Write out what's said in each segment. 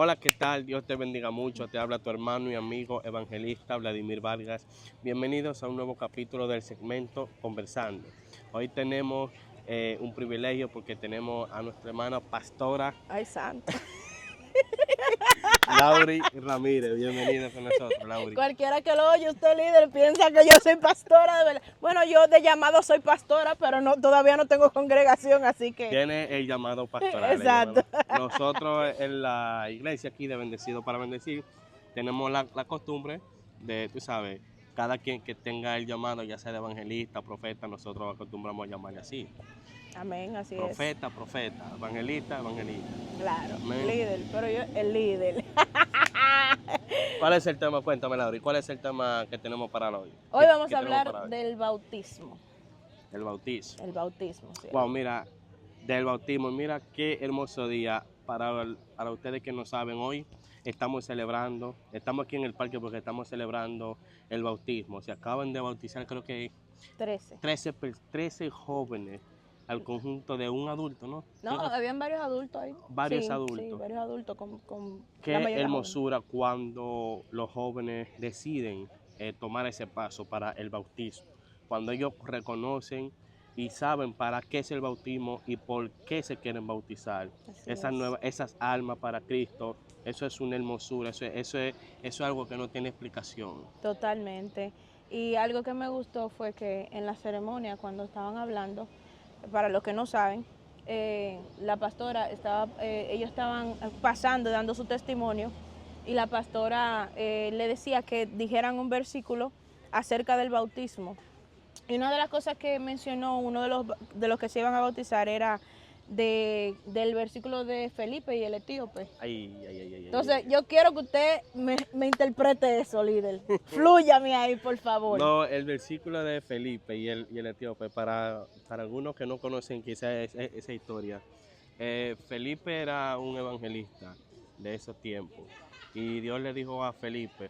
Hola, ¿qué tal? Dios te bendiga mucho. Te habla tu hermano y amigo evangelista Vladimir Vargas. Bienvenidos a un nuevo capítulo del segmento Conversando. Hoy tenemos un privilegio porque tenemos a nuestra hermana pastora Ay, santo. Lauri Ramírez. Bienvenida con nosotros, Lauri. Cualquiera que lo oye, usted líder, piensa que yo soy pastora de verdad. Bueno, yo de llamado soy pastora, pero no, todavía no tengo congregación, así que... Tiene el llamado pastoral. Exacto. Nosotros en la iglesia aquí de Bendecido para Bendecir tenemos la costumbre de, tú sabes, cada quien que tenga el llamado, ya sea de evangelista, profeta, nosotros acostumbramos a llamarle así. Amén, así Profeta, profeta, evangelista, evangelista. es. Claro, Amén. líder, pero yo, el líder. ¿Cuál es el tema? Cuéntame, Lauri, ¿cuál es el tema que tenemos para hoy? Hoy vamos ¿Qué a tenemos hablar para hoy? del bautismo. El bautismo. El bautismo, sí. Wow, mira, del bautismo, mira qué hermoso día para ustedes que no saben. Hoy estamos aquí en el parque porque estamos celebrando el bautismo. Se acaban de bautizar, creo que 13. 13 jóvenes al conjunto de un adulto, ¿no? No, habían varios adultos ahí. Varios Sí, adultos. sí, varios adultos con la Qué mayoría hermosura cuando los jóvenes deciden tomar ese paso para el bautismo. Cuando ellos reconocen y saben para qué es el bautismo y por qué se quieren bautizar. Así es. Esas almas para Cristo, eso es una hermosura, eso es algo que no tiene explicación. Totalmente. Y algo que me gustó fue que en la ceremonia, cuando estaban hablando, para los que no saben, la pastora ellos estaban pasando, dando su testimonio, y la pastora le decía que dijeran un versículo acerca del bautismo. Y una de las cosas que mencionó uno de los que se iban a bautizar era del versículo de Felipe y el etíope. Entonces, yo quiero que usted me interprete eso, líder. Flúyame ahí, por favor. No, el versículo de Felipe y el etíope, para algunos que no conocen quizás esa historia, Felipe era un evangelista de esos tiempos y Dios le dijo a Felipe,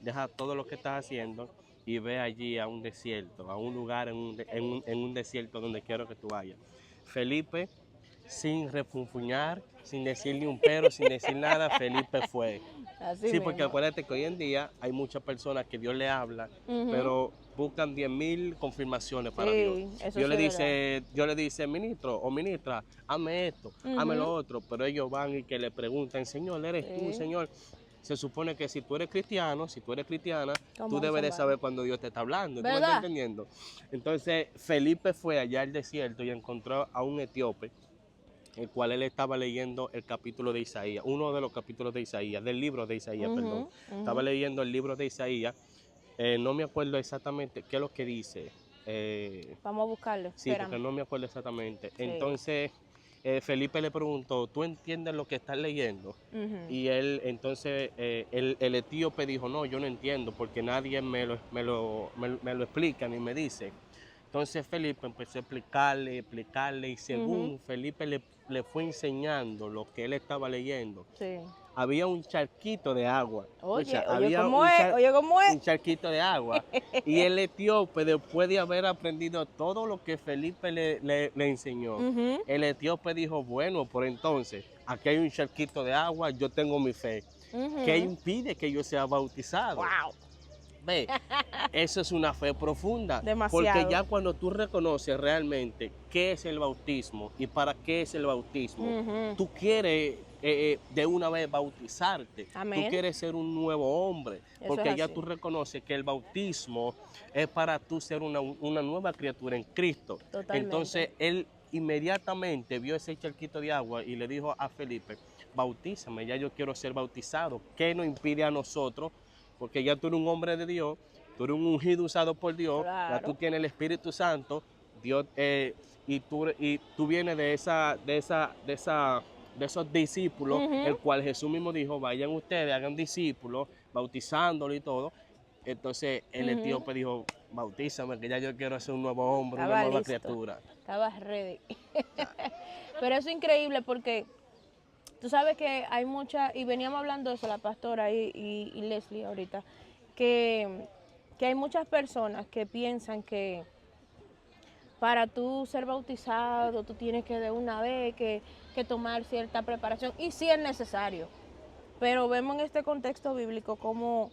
deja todo lo que estás haciendo y ve allí a un desierto, a un lugar en un desierto donde quiero que tú vayas. Felipe, sin refunfuñar, sin decir ni un pero, sin decir nada, Felipe fue. Así Sí, mismo. porque acuérdate que hoy en día hay muchas personas que Dios le habla, pero buscan 10,000 confirmaciones para Dios. Eso Dios sí le dice, ministro o ministra, hazme esto, hazme lo otro, pero ellos van y que le preguntan, Señor, ¿eres tú, Señor? Se supone que si tú eres cristiano, si tú eres cristiana, tú debes de saber cuando Dios te está hablando. ¿Tú me estás entendiendo? Entonces, Felipe fue allá al desierto y encontró a un etíope, el cual él estaba leyendo el capítulo de Isaías, uno de los capítulos de Isaías, del libro de Isaías, perdón. Estaba leyendo el libro de Isaías, no me acuerdo exactamente qué es lo que dice. Vamos a buscarlo. Sí, porque no me acuerdo exactamente. Sí. Entonces, Felipe le preguntó, ¿tú entiendes lo que estás leyendo? Y él, entonces, el etíope dijo, no, yo no entiendo, porque nadie me lo explica ni me dice. Entonces Felipe empezó a explicarle y según Felipe le fue enseñando lo que él estaba leyendo, había un charquito de agua. Oye, Había ¿cómo es? un charquito de agua. Y el etíope, después de haber aprendido todo lo que Felipe le enseñó, el etíope dijo, bueno, por entonces, aquí hay un charquito de agua, yo tengo mi fe. ¿Qué impide que yo sea bautizado? Wow. Ve, eso es una fe profunda. Demasiado. Porque ya cuando tú reconoces realmente qué es el bautismo y para qué es el bautismo, tú quieres de una vez bautizarte. Amén. Tú quieres ser un nuevo hombre. Eso porque es ya así. tú reconoces que el bautismo es para tú ser una nueva criatura en Cristo. Totalmente. Entonces él inmediatamente vio ese charquito de agua y le dijo a Felipe, bautízame, ya yo quiero ser bautizado. ¿Qué nos impide a nosotros? Porque ya tú eres un hombre de Dios, tú eres un ungido usado por Dios, Claro. ya tú tienes el Espíritu Santo, Dios, y tú vienes de esos discípulos, el cual Jesús mismo dijo, vayan ustedes, hagan discípulos, bautizándolo y todo. Entonces el etíope dijo, bautízame, que ya yo quiero ser un nuevo hombre, una nueva criatura. Estabas ready. Pero eso es increíble porque tú sabes que hay mucha, y veníamos hablando de eso, la pastora y Leslie ahorita, que hay muchas personas que piensan que para tú ser bautizado, tú tienes que de una vez que tomar cierta preparación, y sí es necesario. Pero vemos en este contexto bíblico como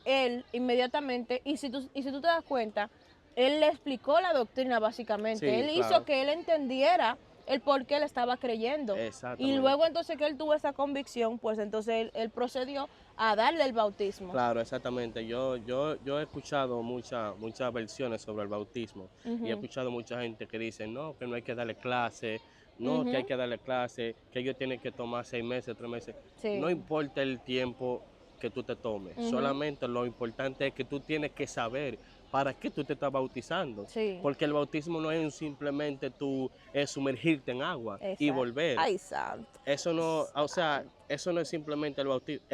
él inmediatamente, y si tú te das cuenta, él le explicó la doctrina básicamente, Sí, él hizo claro. que él entendiera el por qué él estaba creyendo. Y Exactamente. luego entonces que él tuvo esa convicción, pues entonces él procedió a darle el bautismo. Claro, exactamente. Yo he escuchado muchas versiones sobre el bautismo y he escuchado mucha gente que dice, no, que no hay que darle clase, no, que hay que darle clase, que ellos tienen que tomar 6 meses, 3 meses. Sí. No importa el tiempo que tú te tomes, solamente lo importante es que tú tienes que saber para qué tú te estás bautizando. Sí. Porque el bautismo no es simplemente tú sumergirte en agua y Exacto. volver. Ay, santo. Eso no, o sea, eso no es simplemente el bautismo.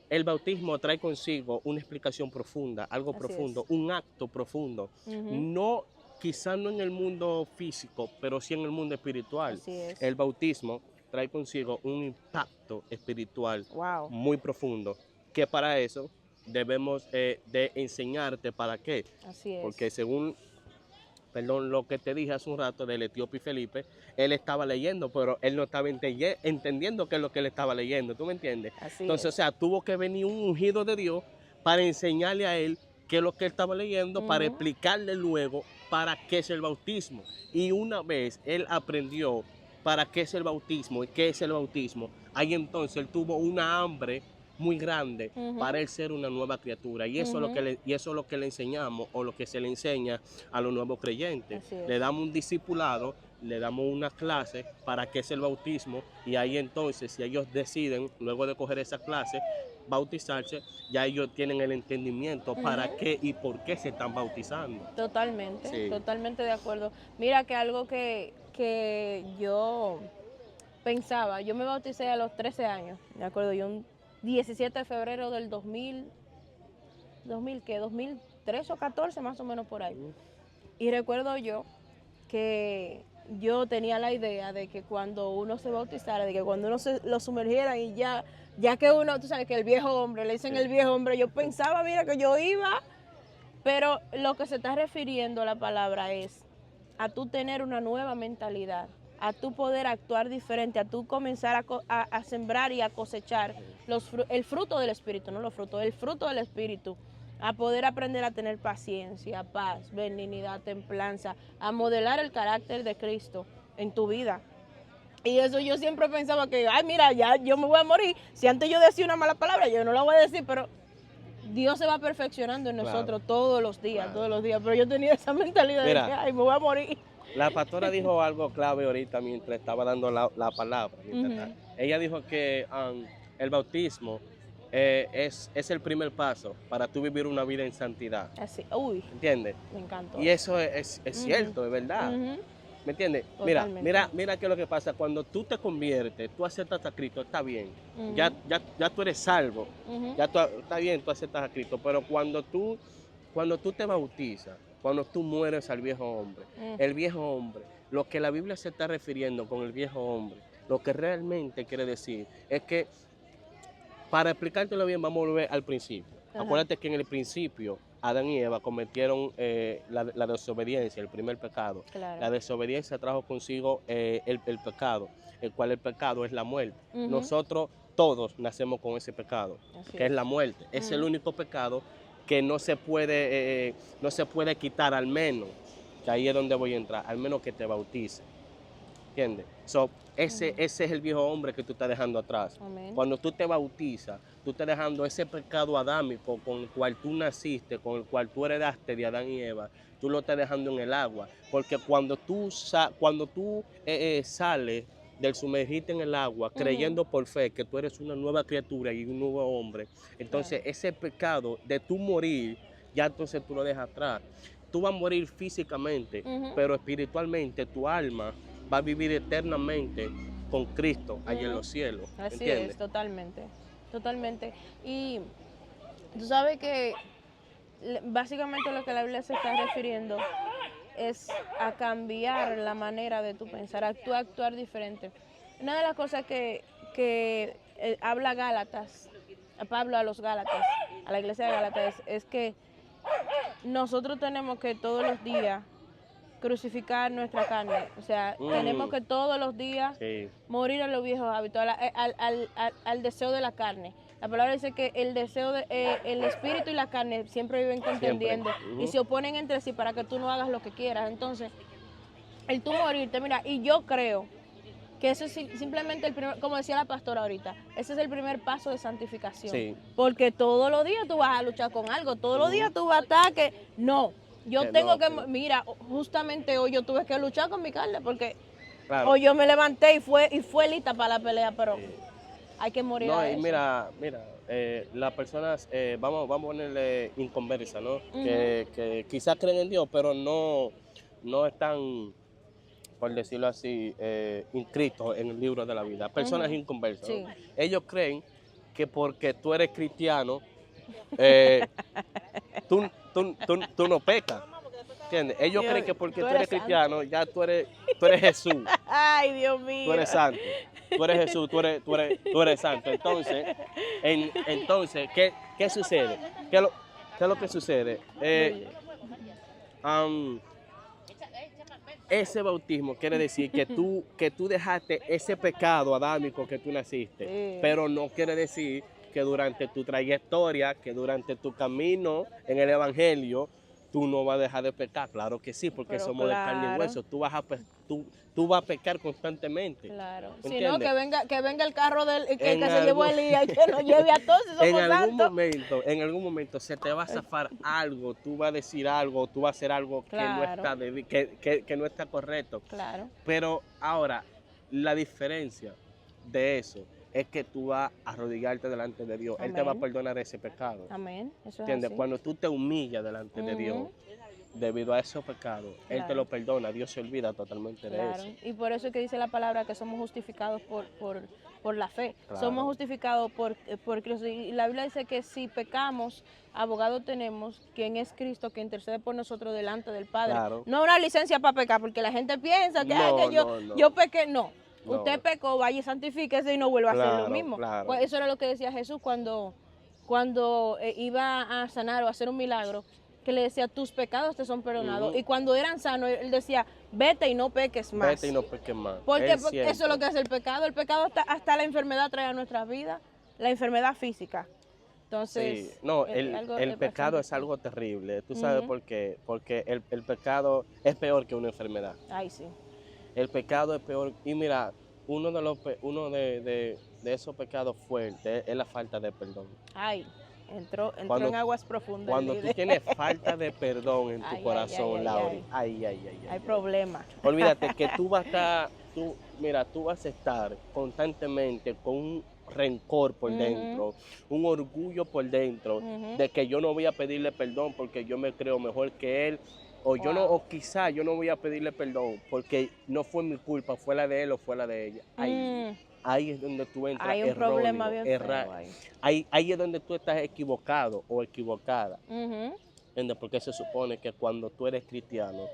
El bautismo trae consigo una explicación profunda, algo Así profundo, es. un acto profundo. No, quizás no en el mundo físico, pero sí en el mundo espiritual. Así es. El bautismo trae consigo un impacto espiritual Wow. muy profundo, que para eso debemos de enseñarte para qué. Así es. Porque según lo que te dije hace un rato del etíope Felipe, él estaba leyendo, pero él no estaba entendiendo qué es lo que él estaba leyendo, ¿tú me entiendes? Así Entonces, es. o sea, tuvo que venir un ungido de Dios para enseñarle a él qué es lo que él estaba leyendo, para explicarle luego para qué es el bautismo. Y una vez él aprendió para qué es el bautismo y qué es el bautismo, ahí entonces él tuvo una hambre muy grande para él ser una nueva criatura. Y eso, es lo que le enseñamos o lo que se le enseña a los nuevos creyentes. Así es. Le damos un discipulado, le damos una clase para qué es el bautismo y ahí entonces si ellos deciden, luego de coger esa clase, bautizarse, ya ellos tienen el entendimiento para qué y por qué se están bautizando. Totalmente, Sí. totalmente de acuerdo. Mira que algo que yo pensaba, yo me bauticé a los 13 años, me acuerdo, yo un 17 de febrero del 2003 o 14 más o menos por ahí. Y recuerdo yo que yo tenía la idea de que cuando uno se bautizara, de que cuando uno se lo sumergiera y ya que uno, tú sabes que el viejo hombre, le dicen el viejo hombre, yo pensaba, mira, que yo iba, pero lo que se está refiriendo la palabra es a tú tener una nueva mentalidad, a tú poder actuar diferente, a tú comenzar a sembrar y a cosechar el fruto del Espíritu, no los frutos, el fruto del Espíritu, a poder aprender a tener paciencia, paz, benignidad, templanza, a modelar el carácter de Cristo en tu vida. Y eso yo siempre pensaba que, ay, mira, ya yo me voy a morir. Si antes yo decía una mala palabra, yo no la voy a decir, pero Dios se va perfeccionando en nosotros todos los días. Pero yo tenía esa mentalidad de que, ay, me voy a morir. La pastora dijo algo clave ahorita mientras estaba dando la palabra. Ella dijo que el bautismo es el primer paso para tú vivir una vida en santidad. Así, uy. ¿Entiendes? Me encantó. Y eso es cierto, es verdad. ¿Me entiendes? Mira qué es lo que pasa. Cuando tú te conviertes, tú aceptas a Cristo, está bien. Ya tú eres salvo. Está bien, tú aceptas a Cristo. Pero cuando tú te bautizas, cuando tú mueres al viejo hombre, el viejo hombre, lo que la Biblia se está refiriendo con el viejo hombre, lo que realmente quiere decir es que, para explicártelo bien, vamos a volver al principio. Acuérdate que en el principio Adán y Eva cometieron la desobediencia, el primer pecado. Claro. La desobediencia trajo consigo el pecado, el cual el pecado es la muerte. Nosotros todos nacemos con ese pecado, que es la muerte. Es el único pecado que no se puede quitar, al menos, que ahí es donde voy a entrar, al menos que te bautice. ¿Entiendes? Ese es el viejo hombre que tú estás dejando atrás. Amén. Cuando tú te bautizas, tú estás dejando ese pecado adámico con el cual tú naciste, con el cual tú heredaste de Adán y Eva, tú lo estás dejando en el agua. Porque cuando tú sales del sumergirte en el agua, creyendo por fe que tú eres una nueva criatura y un nuevo hombre, entonces ese pecado de tú morir, ya entonces tú lo dejas atrás. Tú vas a morir físicamente, pero espiritualmente tu alma va a vivir eternamente con Cristo allá en los cielos. Así ¿Entiendes? es, totalmente, totalmente. Y tú sabes que básicamente lo que la Biblia se está refiriendo es a cambiar la manera de tu pensar, a tú actuar diferente. Una de las cosas que habla Gálatas, Pablo a los Gálatas, a la iglesia de Gálatas, es que nosotros tenemos que todos los días crucificar nuestra carne. O sea, tenemos que todos los días morir a los viejos hábitos, al deseo de la carne. La palabra dice que el deseo, el espíritu y la carne siempre viven contendiendo y se oponen entre sí para que tú no hagas lo que quieras. Entonces, el tú morirte, mira, y yo creo que eso es simplemente el primer, como decía la pastora ahorita, ese es el primer paso de santificación. Sí. Porque todos los días tú vas a luchar con algo, todos los días tú vas a estar que, no, yo tengo que, mira, justamente hoy yo tuve que luchar con mi carne, porque hoy yo me levanté y fue lista para la pelea, pero hay que morir a eso. Mira, las personas, vamos a ponerle inconversa, ¿no? Que quizás creen en Dios, pero no están, por decirlo así, inscritos en el libro de la vida. Personas inconversas, ¿no? Ellos creen que porque tú eres cristiano, tú no pecas. ¿Entiendes? Ellos creen que porque tú eres cristiano, ya tú eres Jesús. Ay, Dios mío. Tú eres santo. Tú eres Jesús, tú eres santo. Entonces, ¿qué sucede? ¿Qué es lo que sucede? Ese bautismo quiere decir que tú dejaste ese pecado adámico que tú naciste, pero no quiere decir que durante tu trayectoria, que durante tu camino en el Evangelio, tú no vas a dejar de pecar. Claro que sí, porque somos de carne y hueso. Tú vas a pecar constantemente. Claro. Si no, que venga el carro que se llevó Elías y que nos lleve a todos. En algún momento se te va a zafar algo, tú vas a decir algo, tú vas a hacer algo que no está correcto. Claro. Pero ahora, la diferencia de eso es que tú vas a arrodillarte delante de Dios. Amén. Él te va a perdonar ese pecado. Amén. Eso ¿Entiendes? es así. Cuando tú te humillas delante de Dios, debido a esos pecados, Él te lo perdona. Dios se olvida totalmente de eso. Y por eso es que dice la palabra que somos justificados por la fe. Somos justificados por Cristo. Y la Biblia dice que si pecamos, abogado tenemos, quien es Cristo, que intercede por nosotros delante del Padre. Claro. No una licencia para pecar, porque la gente piensa que, yo pequé. No. Usted pecó, vaya y santifíquese y no vuelva a hacer lo mismo. Claro. Pues eso era lo que decía Jesús cuando iba a sanar o a hacer un milagro, que le decía, tus pecados te son perdonados. Y cuando eran sanos, él decía, vete y no peques más. Vete y no peques más. Porque eso es lo que hace el pecado. El pecado hasta la enfermedad trae a nuestras vidas, la enfermedad física. Entonces, el pecado es algo terrible. ¿Tú sabes por qué? Porque el pecado es peor que una enfermedad. Ay, sí. El pecado es peor. Y mira, uno de esos pecados fuertes es la falta de perdón. Ay, entró en aguas profundas. Cuando tú tienes falta de perdón en tu corazón, Lauri, hay problemas. Olvídate que tú vas a estar constantemente con un rencor por dentro, un orgullo por dentro, de que yo no voy a pedirle perdón porque yo me creo mejor que él. O quizá yo no voy a pedirle perdón porque no fue mi culpa, fue la de él o fue la de ella. Ahí es donde tú entras. Hay un problema bien feo ahí es donde tú estás equivocado o equivocada. ¿Entiendes? Porque se supone que cuando tú eres cristiano,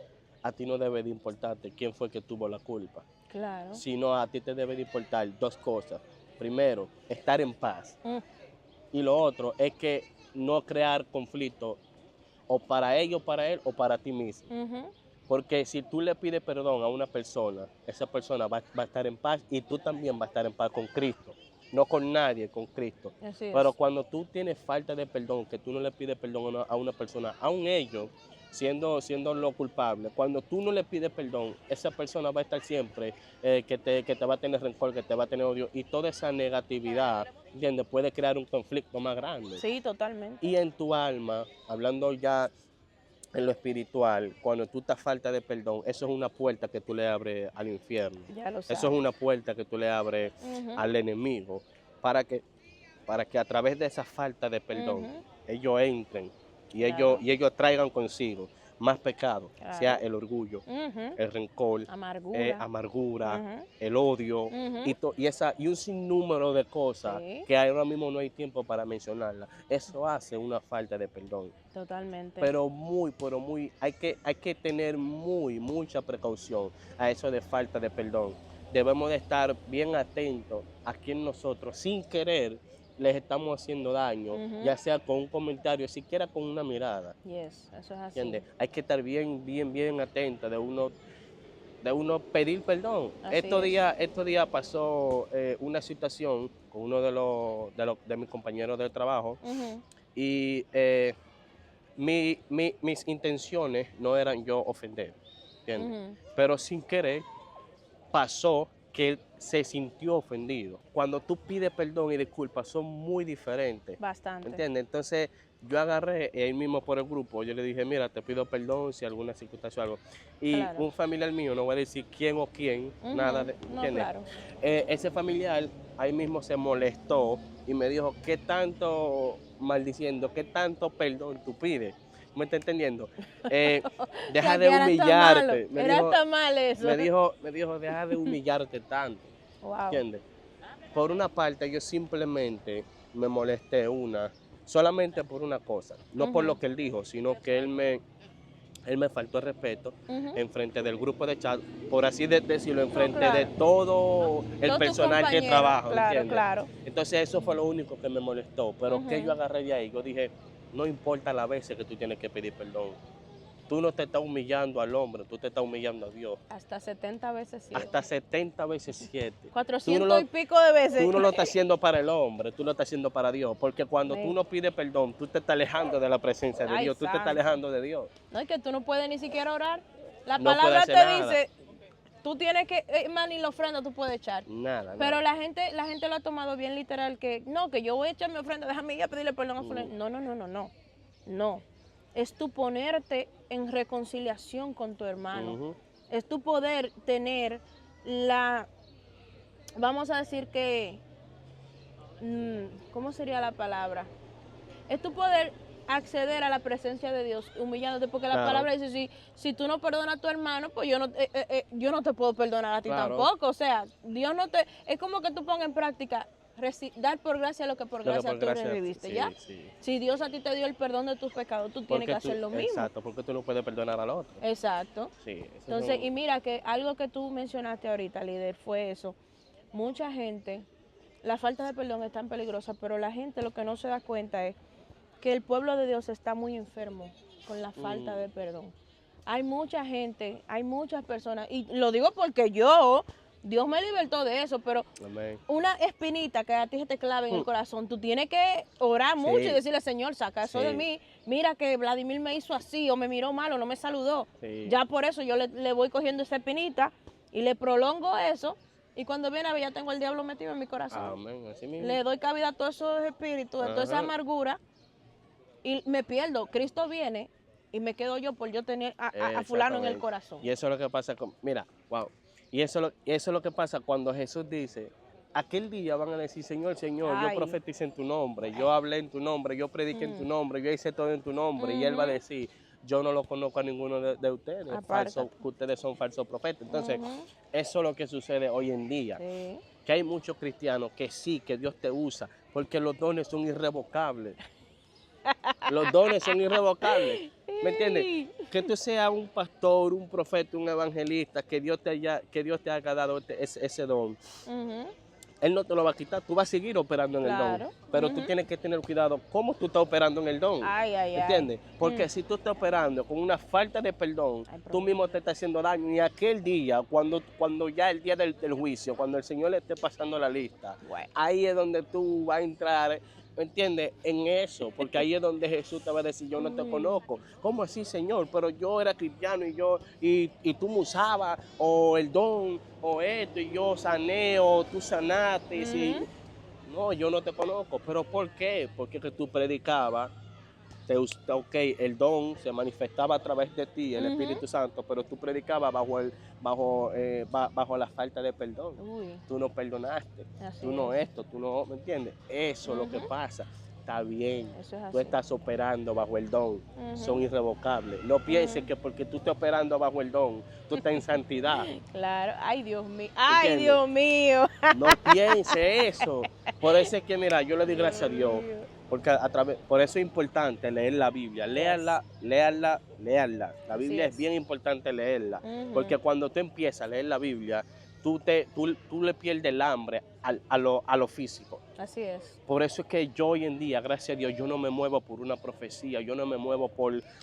a ti no debe de importarte quién fue que tuvo la culpa. Claro. Sino a ti te debe de importar dos cosas. Primero, estar en paz. Y lo otro es que no crear conflicto o para ellos, para él, o para ti mismo. Porque si tú le pides perdón a una persona, esa persona va a estar en paz y tú también vas a estar en paz con Cristo. No con nadie, con Cristo. Pero cuando tú tienes falta de perdón, que tú no le pides perdón a una persona, aun ellos, siendo lo culpable, cuando tú no le pides perdón, esa persona va a estar siempre que te va a tener rencor, que te va a tener odio, y toda esa negatividad, ¿entiendes? Puede crear un conflicto más grande. Sí, totalmente. Y en tu alma, hablando ya en lo espiritual, cuando tú estás falta de perdón, eso es una puerta que tú le abres al infierno. Ya lo sabes. Eso es una puerta que tú le abres al enemigo para que a través de esa falta de perdón ellos entren y ellos traigan consigo más pecado, sea el orgullo, el rencor, amargura, el odio y un sinnúmero de cosas que ahora mismo no hay tiempo para mencionarlas. Eso hace una falta de perdón. Totalmente. Pero hay que tener mucha precaución a eso de falta de perdón. Debemos de estar bien atentos a quien nosotros, sin querer, les estamos haciendo daño, ya sea con un comentario, siquiera con una mirada. Yes, eso es así. ¿Entiendes? Hay que estar bien atenta de uno pedir perdón. Así Estos es. días pasó una situación con uno de mis compañeros de trabajo y mis intenciones no eran yo ofender, ¿entiendes? Pero sin querer pasó que él se sintió ofendido. Cuando tú pides perdón y disculpas son muy diferentes. Bastante. ¿Entiendes? Entonces yo agarré ahí mismo por el grupo, yo le dije, mira, te pido perdón si alguna circunstancia o algo. Y Claro. un familiar mío, no voy a decir quién o quién, nada de, No, ¿entiendes? claro. Ese familiar ahí mismo se molestó y me dijo, ¿qué tanto maldiciendo, qué tanto perdón tú pides? ¿Me está entendiendo? Deja de humillarte. Era tan mal eso. Me dijo, deja de humillarte tanto. Wow. ¿Entiendes? Por una parte, yo simplemente me molesté solamente por una cosa. No por lo que él dijo, sino que él me faltó el respeto en frente del grupo de chat, por así decirlo, en frente de todo el personal que trabaja. Claro, ¿entiendes? claro. Entonces eso fue lo único que me molestó. Pero que yo agarré de ahí, yo dije, no importa las veces que tú tienes que pedir perdón. Tú no te estás humillando al hombre, tú te estás humillando a Dios. Hasta 70 veces 7. Hasta 70 veces 7. 400 y pico de veces. Tú no lo estás haciendo para el hombre, tú lo estás haciendo para Dios. Porque cuando tú no pides perdón, tú te estás alejando de la presencia de Dios, tú te estás alejando de Dios. No, es que tú no puedes ni siquiera orar. La No palabra puedes hacer te nada. dice, tú tienes que, más ni la ofrenda tú puedes echar. Nada. Pero la gente lo ha tomado bien literal, que no, que yo voy a echar mi ofrenda, déjame ir a pedirle perdón a fulano. No. No. Es tu ponerte en reconciliación con tu hermano. Es tu poder tener vamos a decir que, ¿cómo sería la palabra? Es tu poder acceder a la presencia de Dios humillándote, porque la palabra dice, si tú no perdonas a tu hermano, pues yo no te puedo perdonar a ti tampoco. O sea, Dios no te... Es como que tú pongas en práctica dar por gracia lo que por gracia tú recibiste, ¿ya? Sí. Si Dios a ti te dio el perdón de tus pecados, tú tienes que hacer lo mismo. Exacto, porque tú no puedes perdonar al otro. Exacto. Sí, Entonces, y mira que algo que tú mencionaste ahorita, líder, fue eso. Mucha gente, la falta de perdón es tan peligrosa, pero la gente lo que no se da cuenta es que el pueblo de Dios está muy enfermo con la falta de perdón. Hay mucha gente, hay muchas personas, y lo digo porque Dios me libertó de eso, pero Amén. Una espinita que a ti se te clave en el corazón, tú tienes que orar mucho y decirle, Señor, saca eso de mí. Mira que Vladimir me hizo así, o me miró mal, o no me saludó. Ya por eso yo le voy cogiendo esa espinita y le prolongo eso. Y cuando viene a ver, ya tengo el diablo metido en mi corazón. Amén. Así mismo. Le doy cabida a todos esos espíritus, a toda esa amargura, y me pierdo. Cristo viene y me quedo yo por yo tener a fulano en el corazón. Y eso es lo que pasa con... Mira, wow. Y eso es lo que pasa cuando Jesús dice, aquel día van a decir, Señor, yo profeticé en tu nombre, yo hablé en tu nombre, yo prediqué en tu nombre, yo hice todo en tu nombre. Y Él va a decir, yo no lo conozco a ninguno de ustedes, que ustedes son falsos profetas. Entonces, eso es lo que sucede hoy en día. Que hay muchos cristianos que sí, que Dios te usa, porque los dones son irrevocables. Los dones son irrevocables. ¿Me entiendes? Que tú seas un pastor, un profeta, un evangelista, que Dios te haya dado ese don. Él no te lo va a quitar, tú vas a seguir operando en el don. Pero tú tienes que tener cuidado cómo tú estás operando en el don. ¿Entiendes? Porque si tú estás operando con una falta de perdón, tú mismo te estás haciendo daño. Y aquel día, cuando ya el día del juicio, cuando el Señor le esté pasando la lista, ahí es donde tú vas a entrar, ¿me entiendes? En eso, porque ahí es donde Jesús te va a decir, yo no te conozco. ¿Cómo así, Señor? Pero yo era cristiano y tú me usabas, o el don, o esto, y yo sané, o tú sanaste. No, yo no te conozco. ¿Pero por qué? Porque que tú predicabas, el don se manifestaba a través de ti, el Espíritu Santo, pero tú predicabas bajo la falta de perdón. Tú no perdonaste, tú no, ¿me entiendes? Eso es lo que pasa. Está bien, tú estás operando bajo el don, son irrevocables. No pienses que porque tú estás operando bajo el don, tú estás en santidad. Claro, ay Dios mío, ay Dios mío. No pienses eso. Por eso es que, mira, yo le doy gracias a Dios. Porque por eso es importante leer la Biblia, léala. La Biblia es bien importante leerla, porque cuando tú empiezas a leer la Biblia, tú le pierdes el hambre a lo físico. Así es. Por eso es que yo hoy en día, gracias a Dios, yo no me muevo por una profecía, yo no me muevo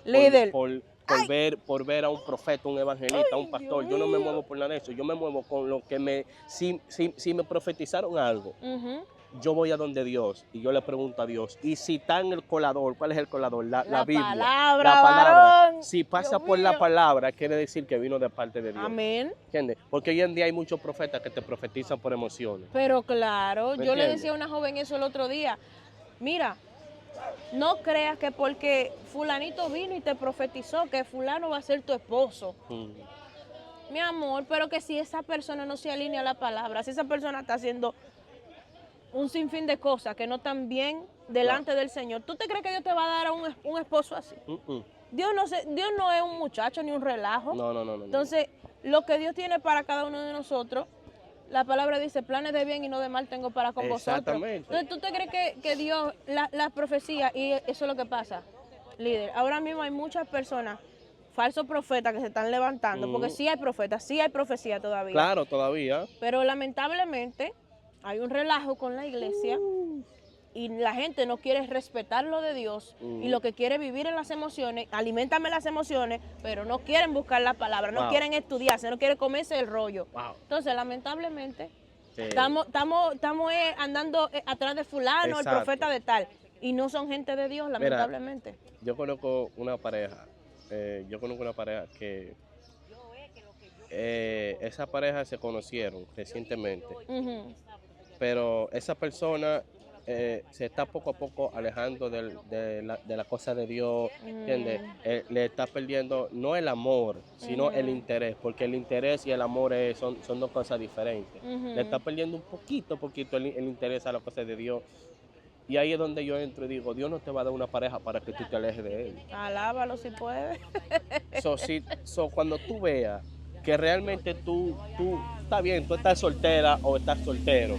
Líder. por ver a un profeta, un evangelista, a un Ay, pastor. Dios Yo no me mío. muevo por nada de eso. Yo me muevo con lo que si me profetizaron algo, Ujú. yo voy a donde Dios y yo le pregunto a Dios. Y si está en el colador, ¿cuál es el colador? La La Biblia. palabra, La palabra. varón. Si pasa Dios por la mío. palabra, quiere decir que vino de parte de Dios. Amén. ¿Entiendes? Porque hoy en día hay muchos profetas que te profetizan por emociones. Pero claro, ¿Me yo le entiendes? decía a una joven eso el otro día. Mira, no creas que porque fulanito vino y te profetizó que fulano va a ser tu esposo. Mi amor, pero que si esa persona no se alinea a la palabra, si esa persona está haciendo un sinfín de cosas que no están bien delante del Señor, ¿tú te crees que Dios te va a dar a un esposo así? Dios no es un muchacho ni un relajo. No. Entonces, lo que Dios tiene para cada uno de nosotros, la palabra dice, planes de bien y no de mal tengo para con vosotros. Exactamente. Entonces, ¿tú te crees que Dios, la profecía, y eso es lo que pasa, líder? Ahora mismo hay muchas personas, falsos profetas, que se están levantando, porque sí hay profetas, sí hay profecía todavía. Claro, todavía. Pero lamentablemente hay un relajo con la iglesia y la gente no quiere respetar lo de Dios y lo que quiere vivir en las emociones, aliméntame las emociones, pero no quieren buscar la palabra, no quieren estudiarse, no quieren comerse el rollo. Entonces, lamentablemente, estamos andando atrás de fulano, el profeta de tal, y no son gente de Dios, lamentablemente. Mira, yo conozco una pareja que esa pareja se conocieron recientemente, pero esa persona se está poco a poco alejando de la cosa de Dios, ¿entiendes? Le está perdiendo no el amor, sino el interés, porque el interés y el amor son dos cosas diferentes. Le está perdiendo un poquito el interés a las cosas de Dios. Y ahí es donde yo entro y digo, Dios no te va a dar una pareja para que tú te alejes de Él. Alábalo si puedes. Cuando tú veas que realmente tú está bien, tú estás soltera o estás soltero,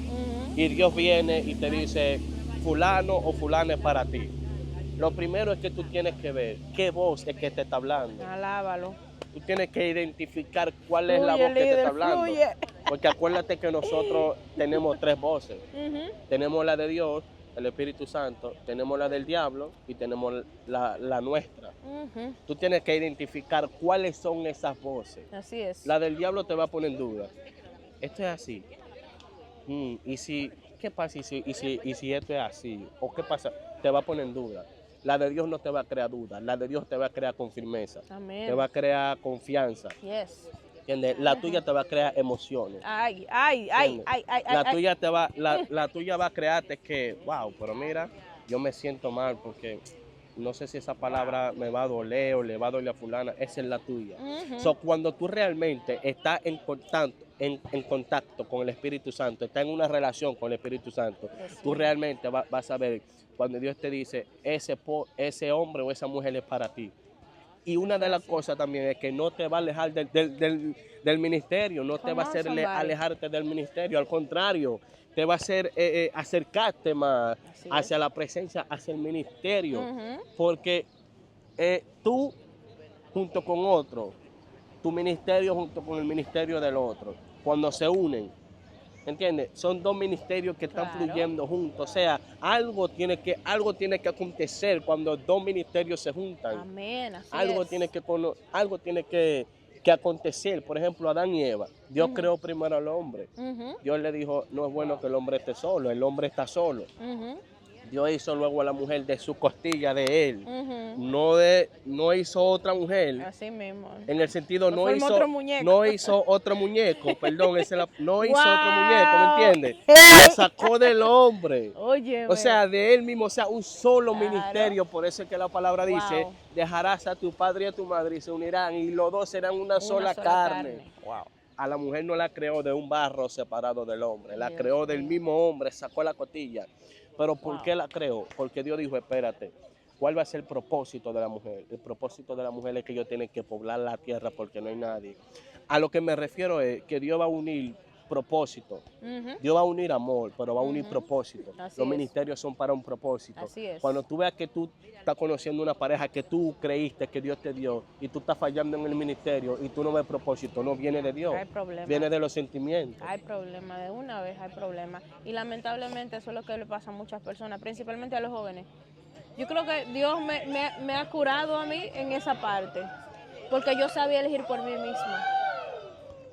y Dios viene y te dice, fulano o fulana es para ti. Lo primero es que tú tienes que ver qué voz es que te está hablando. Alábalo. Tú tienes que identificar cuál es la voz que te está hablando. Porque acuérdate que nosotros tenemos tres voces. Tenemos la de Dios, el Espíritu Santo, tenemos la del diablo y tenemos la nuestra. Tú tienes que identificar cuáles son esas voces. Así es. La del diablo te va a poner en duda. Esto es así. ¿Qué pasa y si esto es así? ¿O qué pasa? Te va a poner en duda. La de Dios no te va a crear duda. La de Dios te va a crear con firmeza. Amén. Te va a crear confianza. Yes. ¿Entiendes? La tuya te va a crear emociones. Ay. La tuya va a crearte que, wow, pero mira, yo me siento mal porque no sé si esa palabra me va a doler o le va a doler a fulana. Esa es la tuya. Cuando tú realmente estás en contacto con el Espíritu Santo, estás en una relación con el Espíritu Santo, tú realmente vas a ver cuando Dios te dice, ese hombre o esa mujer es para ti. Y una de las cosas también es que no te va a alejar del ministerio, no te va a hacer alejarte del ministerio, al contrario, te va a hacer acercarte más hacia la presencia, hacia el ministerio, porque tú junto con otro, tu ministerio junto con el ministerio del otro, cuando se unen, ¿entiendes? Son dos ministerios que están fluyendo juntos. O sea, algo tiene que acontecer cuando dos ministerios se juntan. Amén. Algo tiene que acontecer. Por ejemplo, Adán y Eva. Dios creó primero al hombre. Dios le dijo, no es bueno que el hombre esté solo. El hombre está solo. Dios hizo luego a la mujer de su costilla de él. No hizo otra mujer. Así mismo. En el sentido, no hizo otro muñeco, perdón, no hizo otro muñeco, ¿me entiendes? Lo sacó del hombre. Oye, o sea, de él mismo, o sea, un solo ministerio. Por eso es que la palabra dice, dejarás a tu padre y a tu madre y se unirán y los dos serán una sola carne. Wow. A la mujer no la creó de un barro separado del hombre, la creó del mismo hombre, sacó la costilla. Pero ¿por qué la creó? Porque Dios dijo, espérate, ¿cuál va a ser el propósito de la mujer? El propósito de la mujer es que ellos tienen que poblar la tierra porque no hay nadie. A lo que me refiero es que Dios va a unir propósito. Ujú. Dios va a unir amor, pero va a unir Ujú. propósito. Así Los es. ministerios son para un propósito. Así es. Cuando tú veas que tú estás conociendo una pareja que tú creíste que Dios te dio y tú estás fallando en el ministerio y tú no ves propósito, no viene de Dios, Hay problema. viene de los sentimientos. Hay problema, de una vez hay problema. Y lamentablemente eso es lo que le pasa a muchas personas, principalmente a los jóvenes. Yo creo que Dios me ha curado a mí en esa parte, porque yo sabía elegir por mí misma.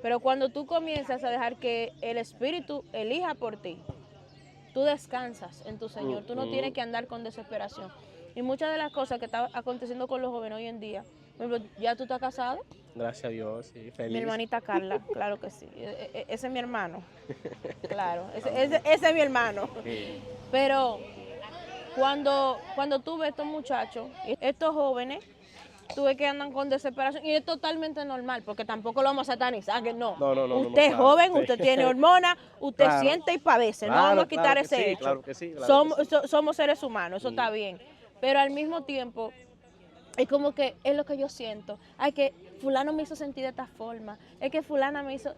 Pero cuando tú comienzas a dejar que el Espíritu elija por ti, tú descansas en tu Señor, tú no tienes que andar con desesperación. Y muchas de las cosas que están aconteciendo con los jóvenes hoy en día, por ejemplo, ¿ya tú estás casado? Gracias a Dios, sí, feliz. Mi hermanita Carla, claro que sí. Ese es mi hermano. Claro, ese es mi hermano. Sí. Pero cuando tú ves estos muchachos, estos jóvenes, tú ves que andan con desesperación y es totalmente normal, porque tampoco lo vamos a satanizar, que no. No, Usted es claro, joven, sí. usted tiene hormonas, usted Claro. siente y padece, no Claro, vamos a quitar claro que ese sí, hecho. claro que sí, claro somos, que sí. somos seres humanos, eso está bien. Pero al mismo tiempo, es como que es lo que yo siento. Ay, que fulano me hizo sentir de esta forma. Es que fulana me hizo...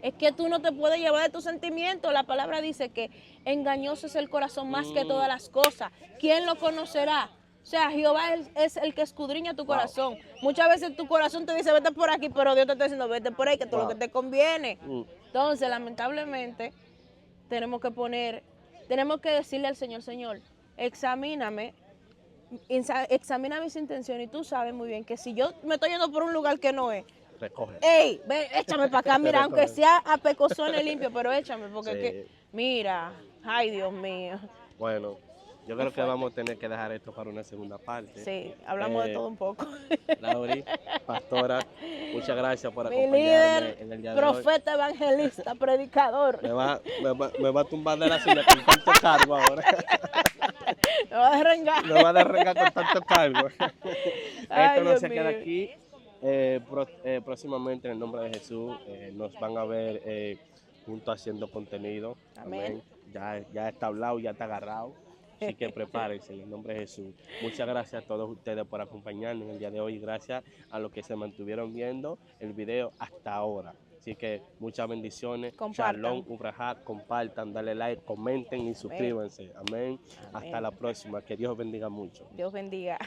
Es que tú no te puedes llevar de tus sentimientos. La palabra dice que engañoso es el corazón más que todas las cosas. ¿Quién lo conocerá? O sea, Jehová es el que escudriña tu corazón. Muchas veces tu corazón te dice, vete por aquí, pero Dios te está diciendo, vete por ahí, que esto es lo que te conviene. Entonces, lamentablemente, tenemos que decirle al Señor, Señor, examíname, examina mis intenciones y tú sabes muy bien que si yo me estoy yendo por un lugar que no es, Recoge. ey, ven, échame para acá, mira, aunque Recoge. sea a pecosones limpio, pero échame, porque Sí. es que, mira, ay Dios mío. Bueno, yo creo que vamos a tener que dejar esto para una segunda parte. Sí, hablamos de todo un poco. Lauri, pastora, muchas gracias por Mi acompañarme líder, en el día de hoy. profeta, evangelista, predicador. Me va a tumbar de la silla con tanto cargo ahora. Me va a derrengar. Me va a derrengar con tanto cargo. Ay, Esto no Dios se queda mío. aquí. Próximamente, en el nombre de Jesús, nos van a ver juntos haciendo contenido. Amén. Ya está hablado, ya está agarrado. Así que prepárense en el nombre de Jesús. Muchas gracias a todos ustedes por acompañarnos en el día de hoy. Gracias a los que se mantuvieron viendo el video hasta ahora. Así que muchas bendiciones. Compartan. Shalom, Ubrajá, compartan, dale like, comenten y suscríbanse. Amén. Hasta la próxima. Que Dios bendiga mucho. Dios bendiga.